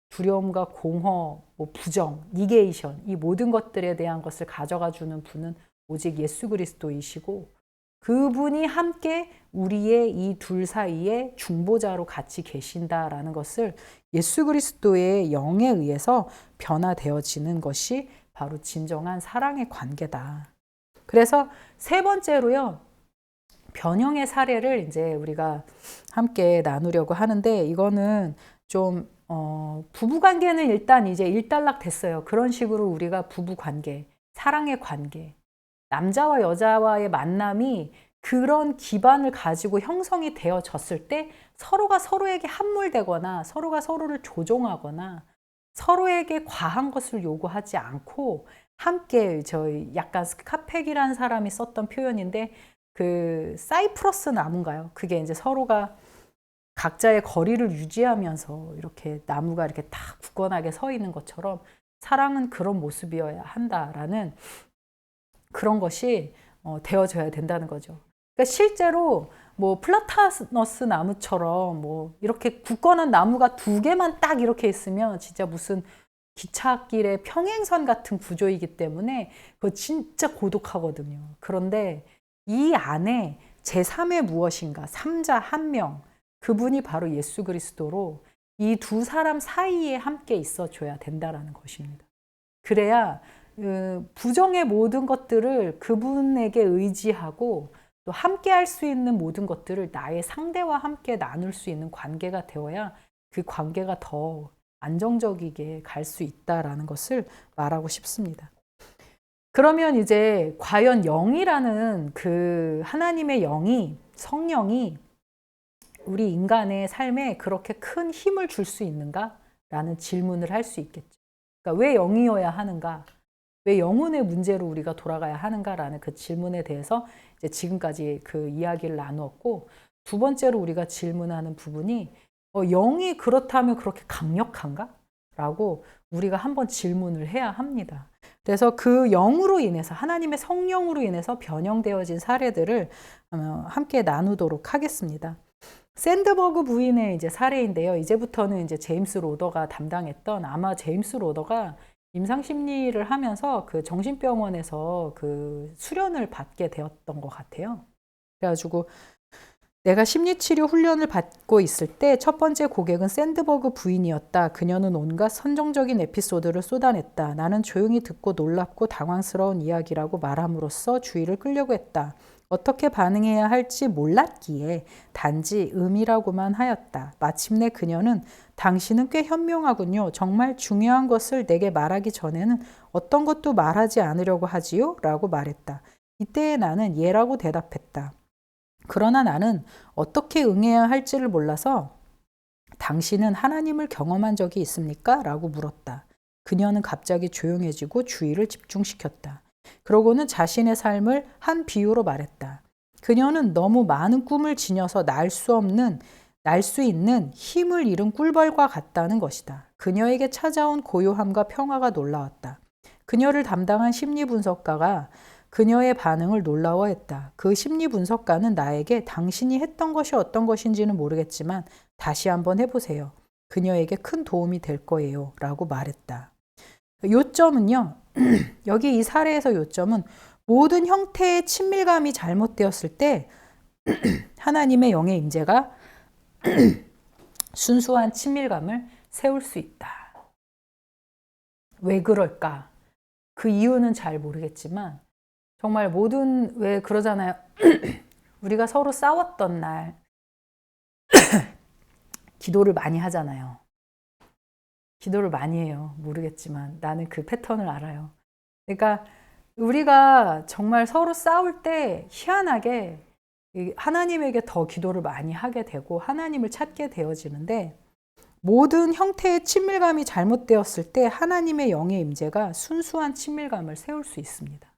두려움과 공허, 뭐 부정, 니게이션, 이 모든 것들에 대한 것을 가져가 주는 분은 오직 예수 그리스도이시고 그분이 함께 우리의 이 둘 사이에 중보자로 같이 계신다라는 것을 예수 그리스도의 영에 의해서 변화되어지는 것이 바로 진정한 사랑의 관계다. 그래서 세 번째로요, 변형의 사례를 이제 우리가 함께 나누려고 하는데 이거는 좀 부부 관계는 일단 이제 일단락 됐어요. 그런 식으로 우리가 부부 관계, 사랑의 관계, 남자와 여자와의 만남이 그런 기반을 가지고 형성이 되어졌을 때 서로가 서로에게 함몰되거나 서로가 서로를 조종하거나 서로에게 과한 것을 요구하지 않고 함께 저희 약간 스카펙이라는 사람이 썼던 표현인데 그 사이프러스 나무인가요? 그게 이제 서로가 각자의 거리를 유지하면서 이렇게 나무가 이렇게 딱 굳건하게 서 있는 것처럼 사랑은 그런 모습이어야 한다라는 그런 것이 되어져야 된다는 거죠. 그러니까 실제로 뭐 플라타너스 나무처럼 뭐 이렇게 굳건한 나무가 두 개만 딱 이렇게 있으면 진짜 무슨 기찻길의 평행선 같은 구조이기 때문에 그거 진짜 고독하거든요. 그런데 이 안에 제3의 무엇인가, 3자 한 명, 그분이 바로 예수 그리스도로 이 두 사람 사이에 함께 있어줘야 된다라는 것입니다. 그래야 부정의 모든 것들을 그분에게 의지하고 또 함께 할 수 있는 모든 것들을 나의 상대와 함께 나눌 수 있는 관계가 되어야 그 관계가 더 안정적이게 갈 수 있다라는 것을 말하고 싶습니다. 그러면 이제 과연 영이라는 그 하나님의 영이, 성령이 우리 인간의 삶에 그렇게 큰 힘을 줄 수 있는가? 라는 질문을 할 수 있겠죠. 그러니까 왜 영이어야 하는가? 왜 영혼의 문제로 우리가 돌아가야 하는가라는 그 질문에 대해서 이제 지금까지 그 이야기를 나누었고, 두 번째로 우리가 질문하는 부분이 영이 그렇다면 그렇게 강력한가? 라고 우리가 한번 질문을 해야 합니다. 그래서 그 영으로 인해서 하나님의 성령으로 인해서 변형되어진 사례들을 함께 나누도록 하겠습니다. 샌드버그 부인의 이제 사례인데요. 이제부터는 이제 제임스 로더가 담당했던, 아마 제임스 로더가 임상심리를 하면서 그 정신병원에서 그 수련을 받게 되었던 것 같아요. 그래가지고 내가 심리치료 훈련을 받고 있을 때 첫 번째 고객은 샌드버그 부인이었다. 그녀는 온갖 선정적인 에피소드를 쏟아냈다. 나는 조용히 듣고 놀랍고 당황스러운 이야기라고 말함으로써 주의를 끌려고 했다. 어떻게 반응해야 할지 몰랐기에 단지 음이라고만 하였다. 마침내 그녀는 당신은 꽤 현명하군요. 정말 중요한 것을 내게 말하기 전에는 어떤 것도 말하지 않으려고 하지요? 라고 말했다. 이때에 나는 예라고 대답했다. 그러나 나는 어떻게 응해야 할지를 몰라서 당신은 하나님을 경험한 적이 있습니까? 라고 물었다. 그녀는 갑자기 조용해지고 주의를 집중시켰다. 그러고는 자신의 삶을 한 비유로 말했다. 그녀는 너무 많은 꿈을 지녀서 날 수 있는 힘을 잃은 꿀벌과 같다는 것이다. 그녀에게 찾아온 고요함과 평화가 놀라웠다. 그녀를 담당한 심리분석가가 그녀의 반응을 놀라워했다. 그 심리분석가는 나에게 당신이 했던 것이 어떤 것인지는 모르겠지만 다시 한번 해보세요. 그녀에게 큰 도움이 될 거예요. 라고 말했다. 요점은요. 여기 이 사례에서 요점은 모든 형태의 친밀감이 잘못되었을 때 하나님의 영의 임재가 순수한 친밀감을 세울 수 있다. 왜 그럴까? 그 이유는 잘 모르겠지만 정말 왜 그러잖아요. 우리가 서로 싸웠던 날 기도를 많이 하잖아요. 기도를 많이 해요. 모르겠지만 나는 그 패턴을 알아요. 그러니까 우리가 정말 서로 싸울 때 희한하게 하나님에게 더 기도를 많이 하게 되고 하나님을 찾게 되어지는데 모든 형태의 친밀감이 잘못되었을 때 하나님의 영의 임재가 순수한 친밀감을 세울 수 있습니다.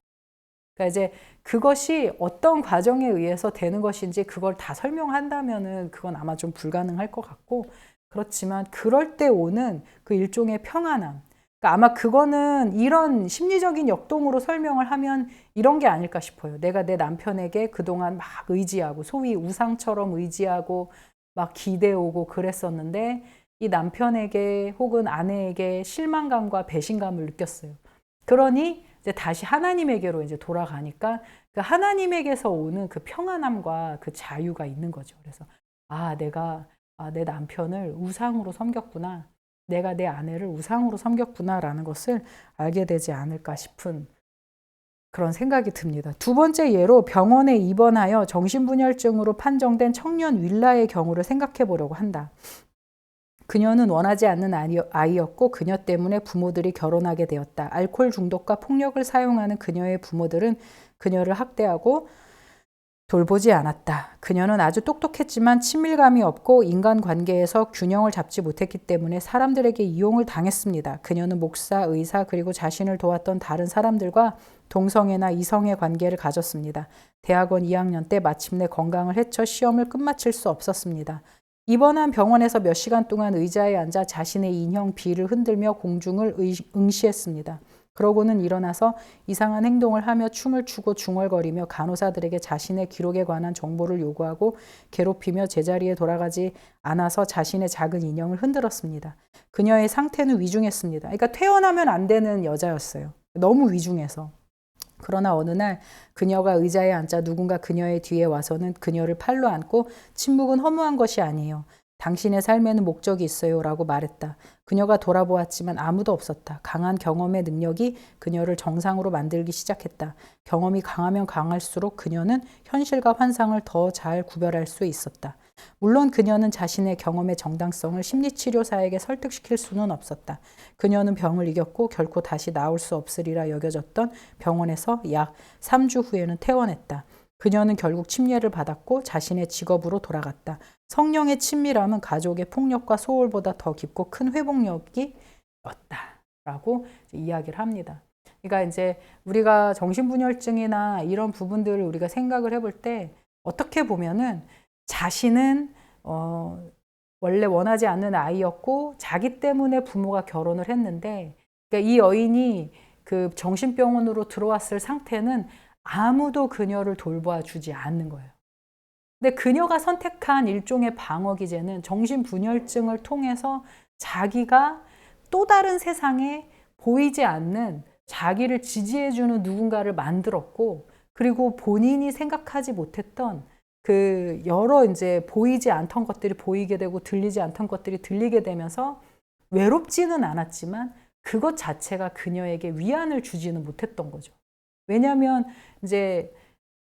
그러니까 이제 그것이 어떤 과정에 의해서 되는 것인지 그걸 다 설명한다면은 그건 아마 좀 불가능할 것 같고 그렇지만 그럴 때 오는 그 일종의 평안함. 그러니까 아마 그거는 이런 심리적인 역동으로 설명을 하면 이런 게 아닐까 싶어요. 내가 내 남편에게 그동안 막 의지하고 소위 우상처럼 의지하고 막 기대오고 그랬었는데 이 남편에게 혹은 아내에게 실망감과 배신감을 느꼈어요. 그러니 이제 다시 하나님에게로 이제 돌아가니까 그 하나님에게서 오는 그 평안함과 그 자유가 있는 거죠. 그래서 내가 내 남편을 우상으로 섬겼구나. 내가 내 아내를 우상으로 섬겼구나라는 것을 알게 되지 않을까 싶은 그런 생각이 듭니다. 두 번째 예로 병원에 입원하여 정신분열증으로 판정된 청년 윌라의 경우를 생각해 보려고 한다. 그녀는 원하지 않는 아이였고 그녀 때문에 부모들이 결혼하게 되었다. 알코올 중독과 폭력을 사용하는 그녀의 부모들은 그녀를 학대하고 돌보지 않았다. 그녀는 아주 똑똑했지만 친밀감이 없고 인간관계에서 균형을 잡지 못했기 때문에 사람들에게 이용을 당했습니다. 그녀는 목사, 의사 그리고 자신을 도왔던 다른 사람들과 동성애나 이성의 관계를 가졌습니다. 대학원 2학년 때 마침내 건강을 해쳐 시험을 끝마칠 수 없었습니다. 입원한 병원에서 몇 시간 동안 의자에 앉아 자신의 인형 비를 흔들며 공중을 응시했습니다. 그러고는 일어나서 이상한 행동을 하며 춤을 추고 중얼거리며 간호사들에게 자신의 기록에 관한 정보를 요구하고 괴롭히며 제자리에 돌아가지 않아서 자신의 작은 인형을 흔들었습니다. 그녀의 상태는 위중했습니다. 그러니까 퇴원하면 안 되는 여자였어요. 너무 위중해서. 그러나 어느 날 그녀가 의자에 앉자 누군가 그녀의 뒤에 와서는 그녀를 팔로 안고 침묵은 허무한 것이 아니에요. 당신의 삶에는 목적이 있어요 라고 말했다. 그녀가 돌아보았지만 아무도 없었다. 강한 경험의 능력이 그녀를 정상으로 만들기 시작했다. 경험이 강하면 강할수록 그녀는 현실과 환상을 더 잘 구별할 수 있었다. 물론 그녀는 자신의 경험의 정당성을 심리치료사에게 설득시킬 수는 없었다. 그녀는 병을 이겼고 결코 다시 나올 수 없으리라 여겨졌던 병원에서 약 3주 후에는 퇴원했다. 그녀는 결국 침례를 받았고 자신의 직업으로 돌아갔다. 성령의 친밀함은 가족의 폭력과 소홀보다 더 깊고 큰 회복력이 었다라고 이야기를 합니다. 그러니까 이제 우리가 정신분열증이나 이런 부분들을 우리가 생각을 해볼 때 어떻게 보면은 자신은 원래 원하지 않는 아이였고 자기 때문에 부모가 결혼을 했는데 그러니까 이 여인이 그 정신병원으로 들어왔을 상태는 아무도 그녀를 돌봐 주지 않는 거예요. 근데 그녀가 선택한 일종의 방어 기제는 정신분열증을 통해서 자기가 또 다른 세상에 보이지 않는 자기를 지지해주는 누군가를 만들었고, 그리고 본인이 생각하지 못했던 그 여러 이제 보이지 않던 것들이 보이게 되고 들리지 않던 것들이 들리게 되면서 외롭지는 않았지만 그것 자체가 그녀에게 위안을 주지는 못했던 거죠. 왜냐하면 이제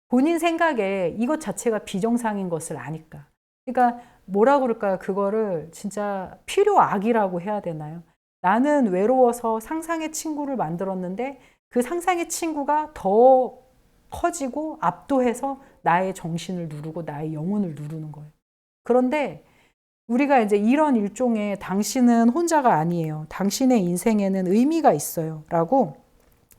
본인 생각에 이것 자체가 비정상인 것을 아니까. 그러니까 뭐라 그럴까요? 그거를 진짜 필요악이라고 해야 되나요? 나는 외로워서 상상의 친구를 만들었는데 그 상상의 친구가 더 커지고 압도해서 나의 정신을 누르고 나의 영혼을 누르는 거예요. 그런데 우리가 이제 이런 일종의 당신은 혼자가 아니에요. 당신의 인생에는 의미가 있어요. 라고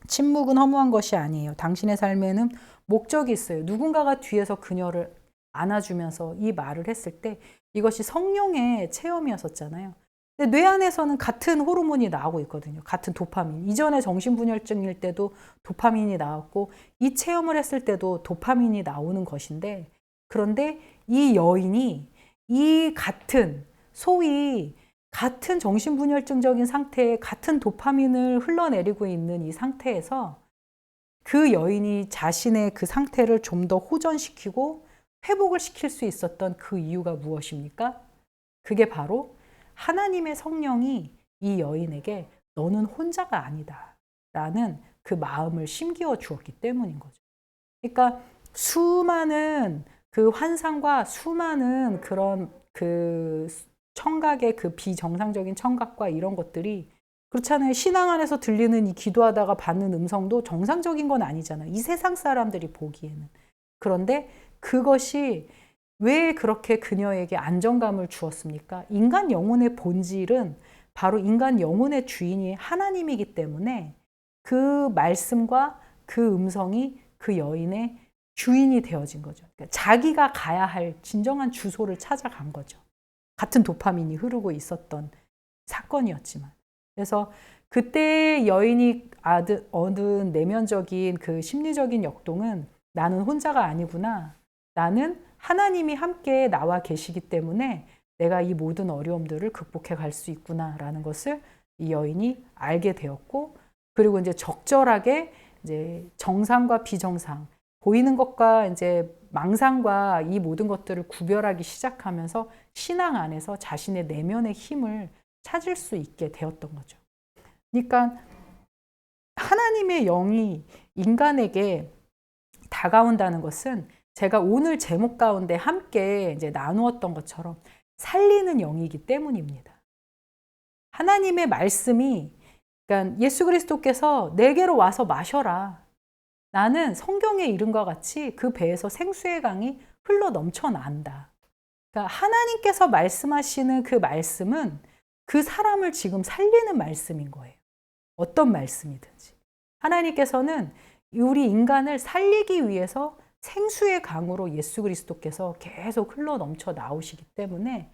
침묵은 허무한 것이 아니에요. 당신의 삶에는 목적이 있어요. 누군가가 뒤에서 그녀를 안아주면서 이 말을 했을 때 이것이 성령의 체험이었었잖아요. 근데 뇌 안에서는 같은 호르몬이 나오고 있거든요. 같은 도파민. 이전에 정신분열증일 때도 도파민이 나왔고 이 체험을 했을 때도 도파민이 나오는 것인데, 그런데 이 여인이 이 같은 소위 같은 정신분열증적인 상태에 같은 도파민을 흘러내리고 있는 이 상태에서 그 여인이 자신의 그 상태를 좀 더 호전시키고 회복을 시킬 수 있었던 그 이유가 무엇입니까? 그게 바로 하나님의 성령이 이 여인에게 너는 혼자가 아니다 라는 그 마음을 심기어 주었기 때문인 거죠. 그러니까 수많은 그 환상과 수많은 그런 그 청각의 그 비정상적인 청각과 이런 것들이 그렇잖아요. 신앙 안에서 들리는 이 기도하다가 받는 음성도 정상적인 건 아니잖아요. 이 세상 사람들이 보기에는. 그런데 그것이 왜 그렇게 그녀에게 안정감을 주었습니까? 인간 영혼의 본질은 바로 인간 영혼의 주인이 하나님이기 때문에 그 말씀과 그 음성이 그 여인의 주인이 되어진 거죠. 그러니까 자기가 가야 할 진정한 주소를 찾아간 거죠. 같은 도파민이 흐르고 있었던 사건이었지만. 그래서 그때 여인이 얻은 내면적인 그 심리적인 역동은 나는 혼자가 아니구나. 나는 하나님이 함께 나와 계시기 때문에 내가 이 모든 어려움들을 극복해 갈 수 있구나라는 것을 이 여인이 알게 되었고, 그리고 이제 적절하게 이제 정상과 비정상, 보이는 것과 이제 망상과 이 모든 것들을 구별하기 시작하면서 신앙 안에서 자신의 내면의 힘을 찾을 수 있게 되었던 거죠. 그러니까 하나님의 영이 인간에게 다가온다는 것은 제가 오늘 제목 가운데 함께 이제 나누었던 것처럼 살리는 영이기 때문입니다. 하나님의 말씀이, 그러니까 예수 그리스도께서 내게로 와서 마셔라. 나는 성경에 이른 것 같이 그 배에서 생수의 강이 흘러 넘쳐난다. 그러니까 하나님께서 말씀하시는 그 말씀은 그 사람을 지금 살리는 말씀인 거예요. 어떤 말씀이든지. 하나님께서는 우리 인간을 살리기 위해서 생수의 강으로 예수 그리스도께서 계속 흘러 넘쳐 나오시기 때문에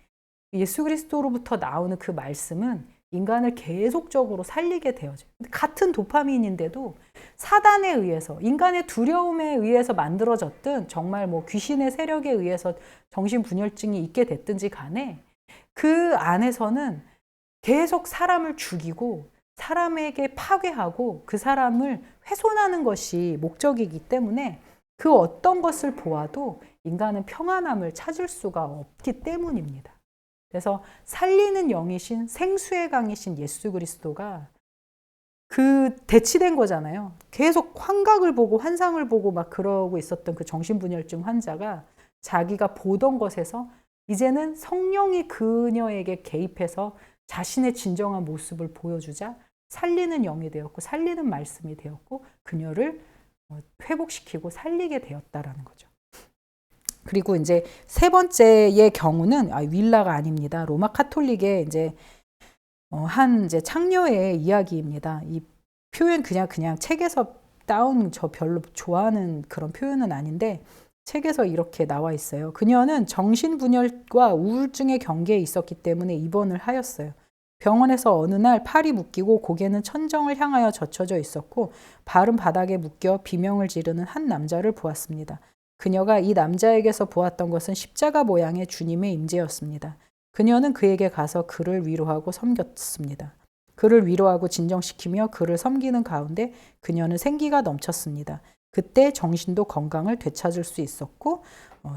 예수 그리스도로부터 나오는 그 말씀은 인간을 계속적으로 살리게 되어져요. 같은 도파민인데도 사단에 의해서, 인간의 두려움에 의해서 만들어졌든 정말 뭐 귀신의 세력에 의해서 정신분열증이 있게 됐든지 간에 그 안에서는 계속 사람을 죽이고 사람에게 파괴하고 그 사람을 훼손하는 것이 목적이기 때문에 그 어떤 것을 보아도 인간은 평안함을 찾을 수가 없기 때문입니다. 그래서 살리는 영이신 생수의 강이신 예수 그리스도가 그 대치된 거잖아요. 계속 환각을 보고 환상을 보고 막 그러고 있었던 그 정신분열증 환자가 자기가 보던 것에서 이제는 성령이 그녀에게 개입해서 자신의 진정한 모습을 보여주자 살리는 영이 되었고 살리는 말씀이 되었고 그녀를 회복시키고 살리게 되었다라는 거죠. 그리고 이제 세 번째의 경우는 윌라가 아닙니다. 로마 카톨릭의 이제 한 이제 창녀의 이야기입니다. 이 표현 그냥 책에서 따온, 저 별로 좋아하는 그런 표현은 아닌데 책에서 이렇게 나와 있어요. 그녀는 정신분열과 우울증의 경계에 있었기 때문에 입원을 하였어요. 병원에서 어느 날 팔이 묶이고 고개는 천정을 향하여 젖혀져 있었고 발은 바닥에 묶여 비명을 지르는 한 남자를 보았습니다. 그녀가 이 남자에게서 보았던 것은 십자가 모양의 주님의 임재였습니다. 그녀는 그에게 가서 그를 위로하고 섬겼습니다. 그를 위로하고 진정시키며 그를 섬기는 가운데 그녀는 생기가 넘쳤습니다. 그때 정신도 건강을 되찾을 수 있었고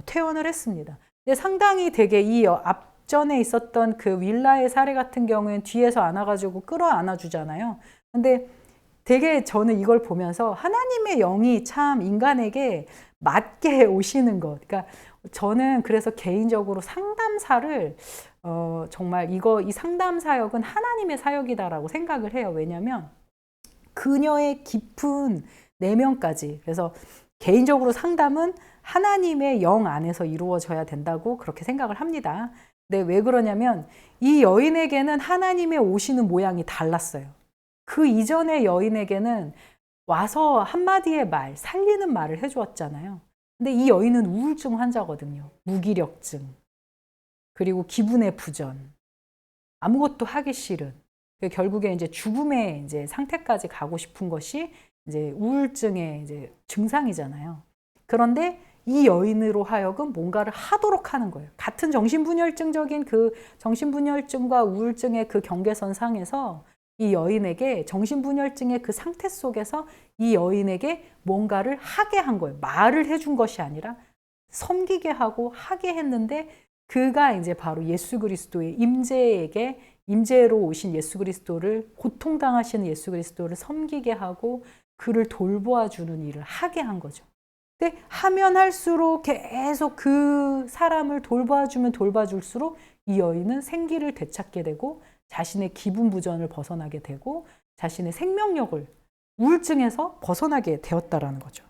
퇴원을 했습니다. 근데 상당히 되게 이 앞전에 있었던 그 윌라의 사례 같은 경우엔 뒤에서 안아가지고 끌어안아 주잖아요. 근데 되게 저는 이걸 보면서 하나님의 영이 참 인간에게 맞게 오시는 것. 그러니까 저는 그래서 개인적으로 상담사를 정말 이 상담 사역은 하나님의 사역이다라고 생각을 해요. 왜냐하면 그녀의 깊은 내면까지. 그래서 개인적으로 상담은 하나님의 영 안에서 이루어져야 된다고 그렇게 생각을 합니다. 근데 왜 그러냐면 이 여인에게는 하나님의 오시는 모양이 달랐어요. 그 이전의 여인에게는 와서 한마디의 말, 살리는 말을 해주었잖아요. 근데 이 여인은 우울증 환자거든요. 무기력증, 그리고 기분의 부전, 아무것도 하기 싫은. 결국에 이제 죽음의 이제 상태까지 가고 싶은 것이 이제 우울증의 이제 증상이잖아요. 그런데 이 여인으로 하여금 뭔가를 하도록 하는 거예요. 같은 정신분열증적인 그 정신분열증과 우울증의 그 경계선 상에서 이 여인에게 정신분열증의 그 상태 속에서 이 여인에게 뭔가를 하게 한 거예요. 말을 해준 것이 아니라 섬기게 하고 하게 했는데 그가 이제 바로 예수 그리스도의 임재로 오신 예수 그리스도를 고통당하시는 예수 그리스도를 섬기게 하고 그를 돌보아 주는 일을 하게 한 거죠. 근데 하면 할수록 계속 그 사람을 돌봐줄수록 이 여인은 생기를 되찾게 되고 자신의 기분 부전을 벗어나게 되고 자신의 생명력을 우울증에서 벗어나게 되었다라는 거죠.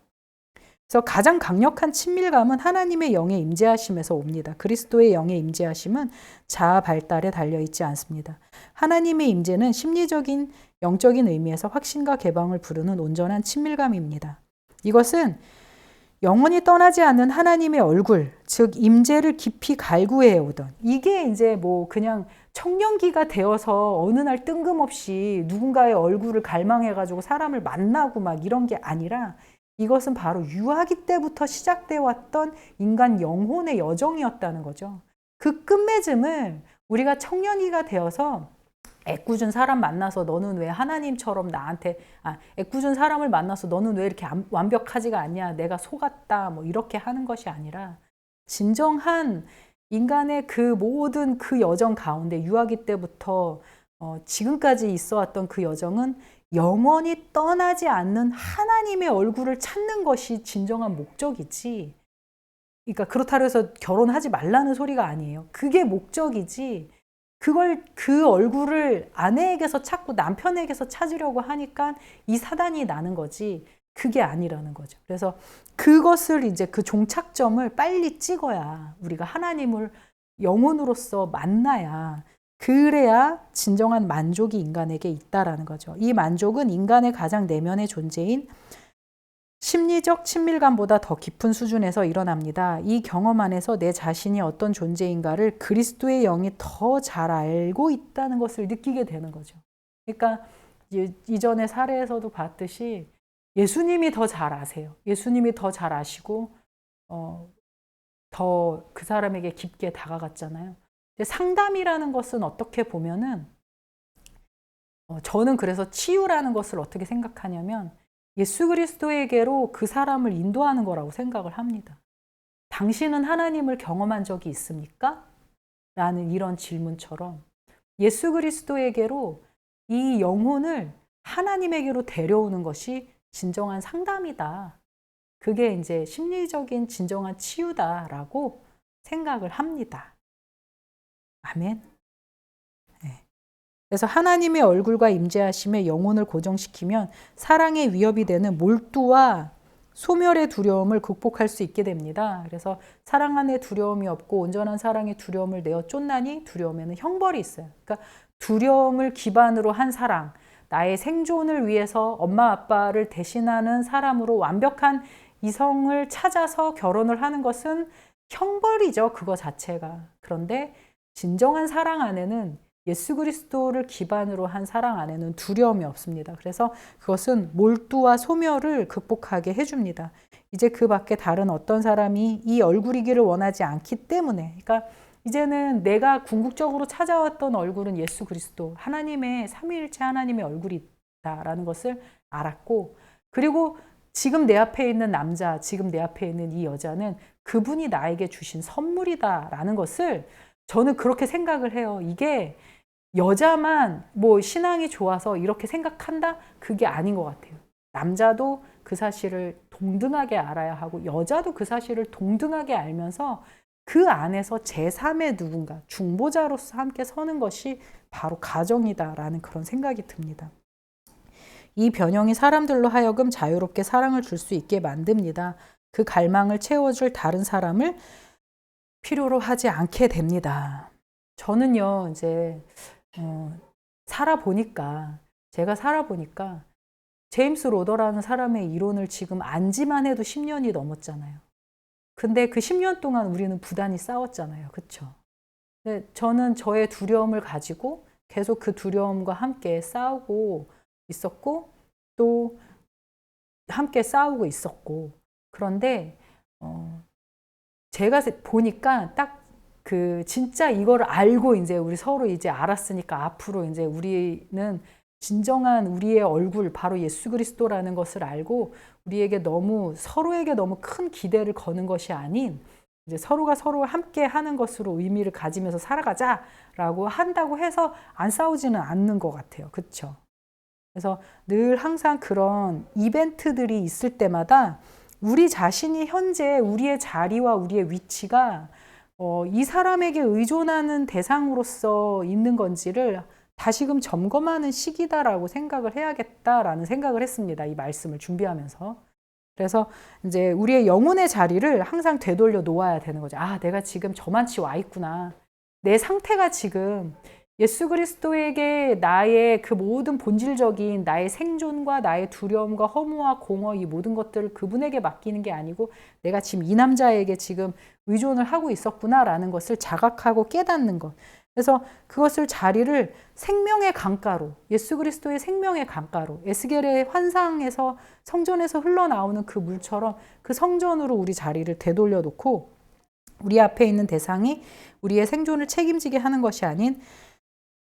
그래서 가장 강력한 친밀감은 하나님의 영의 임재하심에서 옵니다. 그리스도의 영의 임재하심은 자아 발달에 달려있지 않습니다. 하나님의 임재는 심리적인, 영적인 의미에서 확신과 개방을 부르는 온전한 친밀감입니다. 이것은 영원히 떠나지 않는 하나님의 얼굴, 즉 임재를 깊이 갈구해 오던 이게 이제 뭐 그냥 청년기가 되어서 어느 날 뜬금없이 누군가의 얼굴을 갈망해가지고 사람을 만나고 막 이런 게 아니라 이것은 바로 유아기 때부터 시작되어 왔던 인간 영혼의 여정이었다는 거죠. 그 끝맺음을 우리가 청년기가 되어서 애꿎은 사람 만나서 너는 왜 하나님처럼 나한테 애꿎은 사람을 만나서 너는 왜 이렇게 완벽하지가 않냐 내가 속았다 뭐 이렇게 하는 것이 아니라 진정한 인간의 그 모든 그 여정 가운데 유아기 때부터 지금까지 있어 왔던 그 여정은 영원히 떠나지 않는 하나님의 얼굴을 찾는 것이 진정한 목적이지. 그러니까 그렇다고 해서 결혼하지 말라는 소리가 아니에요. 그게 목적이지. 그 얼굴을 아내에게서 찾고 남편에게서 찾으려고 하니까 이 사단이 나는 거지. 그게 아니라는 거죠. 그래서 그것을 이제 그 종착점을 빨리 찍어야 우리가 하나님을 영혼으로서 만나야 그래야 진정한 만족이 인간에게 있다라는 거죠. 이 만족은 인간의 가장 내면의 존재인 심리적 친밀감보다 더 깊은 수준에서 일어납니다. 이 경험 안에서 내 자신이 어떤 존재인가를 그리스도의 영이 더 잘 알고 있다는 것을 느끼게 되는 거죠. 그러니까 이전의 사례에서도 봤듯이 예수님이 더 잘 아세요. 예수님이 더 잘 아시고 더 그 사람에게 깊게 다가갔잖아요. 상담이라는 것은 어떻게 보면은 저는 그래서 치유라는 것을 어떻게 생각하냐면 예수 그리스도에게로 그 사람을 인도하는 거라고 생각을 합니다. 당신은 하나님을 경험한 적이 있습니까? 라는 이런 질문처럼 예수 그리스도에게로 이 영혼을 하나님에게로 데려오는 것이 진정한 상담이다. 그게 이제 심리적인 진정한 치유다라고 생각을 합니다. 아멘. 네. 그래서 하나님의 얼굴과 임재하심에 영혼을 고정시키면 사랑의 위협이 되는 몰두와 소멸의 두려움을 극복할 수 있게 됩니다. 그래서 사랑 안에 두려움이 없고 온전한 사랑의 두려움을 내어 쫓나니 두려움에는 형벌이 있어요. 그러니까 두려움을 기반으로 한 사랑, 나의 생존을 위해서 엄마 아빠를 대신하는 사람으로 완벽한 이성을 찾아서 결혼을 하는 것은 형벌이죠. 그거 자체가. 그런데 진정한 사랑 안에는 예수 그리스도를 기반으로 한 사랑 안에는 두려움이 없습니다. 그래서 그것은 몰두와 소멸을 극복하게 해줍니다. 이제 그 밖에 다른 어떤 사람이 이 얼굴이기를 원하지 않기 때문에, 그러니까 이제는 내가 궁극적으로 찾아왔던 얼굴은 예수 그리스도, 하나님의 삼위일체 하나님의 얼굴이다라는 것을 알았고, 그리고 지금 내 앞에 있는 남자, 지금 내 앞에 있는 이 여자는 그분이 나에게 주신 선물이다라는 것을 저는 그렇게 생각을 해요. 이게 여자만 뭐 신앙이 좋아서 이렇게 생각한다? 그게 아닌 것 같아요. 남자도 그 사실을 동등하게 알아야 하고 여자도 그 사실을 동등하게 알면서 그 안에서 제3의 누군가, 중보자로서 함께 서는 것이 바로 가정이다라는 그런 생각이 듭니다. 이 변형이 사람들로 하여금 자유롭게 사랑을 줄 수 있게 만듭니다. 그 갈망을 채워줄 다른 사람을 필요로 하지 않게 됩니다. 저는요, 이제 제가 살아보니까 제임스 로더라는 사람의 이론을 지금 안지만 해도 10년이 넘었잖아요. 근데 그 10년 동안 우리는 부단히 싸웠잖아요. 그렇죠? 저는 저의 두려움을 가지고 계속 그 두려움과 함께 싸우고 있었고 또 함께 싸우고 있었고, 그런데 제가 보니까 딱 그 진짜 이걸 알고 이제 우리 서로 이제 알았으니까 앞으로 이제 우리는 진정한 우리의 얼굴 바로 예수 그리스도라는 것을 알고 우리에게 서로에게 너무 큰 기대를 거는 것이 아닌 이제 서로가 서로 함께 하는 것으로 의미를 가지면서 살아가자라고 한다고 해서 안 싸우지는 않는 것 같아요. 그렇죠? 그래서 늘 항상 그런 이벤트들이 있을 때마다 우리 자신이 현재 우리의 자리와 우리의 위치가 이 사람에게 의존하는 대상으로서 있는 건지를 다시금 점검하는 시기다라고 생각을 해야겠다라는 생각을 했습니다. 이 말씀을 준비하면서. 그래서 이제 우리의 영혼의 자리를 항상 되돌려 놓아야 되는 거죠. 아, 내가 지금 저만치 와 있구나. 내 상태가 지금 예수 그리스도에게 나의 그 모든 본질적인 나의 생존과 나의 두려움과 허무와 공허 이 모든 것들을 그분에게 맡기는 게 아니고 내가 지금 이 남자에게 지금 의존을 하고 있었구나라는 것을 자각하고 깨닫는 것. 그래서 그것을 자리를 생명의 강가로, 예수 그리스도의 생명의 강가로, 에스겔의 환상에서 성전에서 흘러나오는 그 물처럼 그 성전으로 우리 자리를 되돌려 놓고 우리 앞에 있는 대상이 우리의 생존을 책임지게 하는 것이 아닌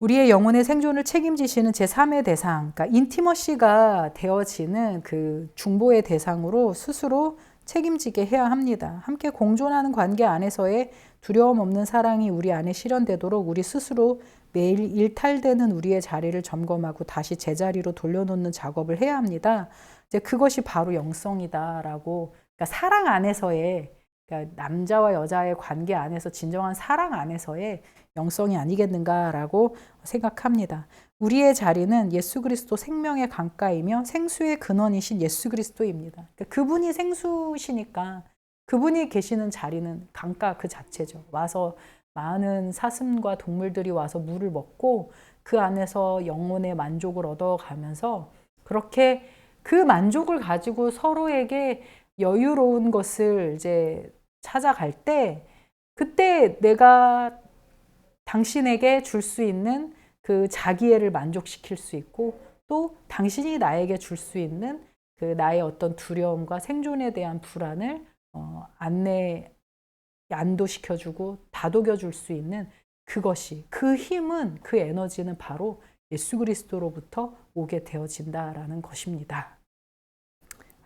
우리의 영혼의 생존을 책임지시는 제3의 대상, 그러니까 인티머시가 되어지는 그 중보의 대상으로 스스로 책임지게 해야 합니다. 함께 공존하는 관계 안에서의 두려움 없는 사랑이 우리 안에 실현되도록 우리 스스로 매일 일탈되는 우리의 자리를 점검하고 다시 제자리로 돌려놓는 작업을 해야 합니다. 이제 그것이 바로 영성이다라고, 그러니까 사랑 안에서의, 그러니까 남자와 여자의 관계 안에서 진정한 사랑 안에서의 영성이 아니겠는가라고 생각합니다. 우리의 자리는 예수 그리스도 생명의 강가이며 생수의 근원이신 예수 그리스도입니다. 그러니까 그분이 생수시니까 그분이 계시는 자리는 강가 그 자체죠. 와서 많은 사슴과 동물들이 와서 물을 먹고 그 안에서 영혼의 만족을 얻어가면서 그렇게 그 만족을 가지고 서로에게 여유로운 것을 이제 찾아갈 때 그때 내가 당신에게 줄 수 있는 그 자기애를 만족시킬 수 있고 또 당신이 나에게 줄 수 있는 그 나의 어떤 두려움과 생존에 대한 불안을 안도시켜주고 다독여줄 수 있는 그것이, 그 힘은, 그 에너지는 바로 예수 그리스도로부터 오게 되어진다라는 것입니다.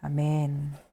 아멘.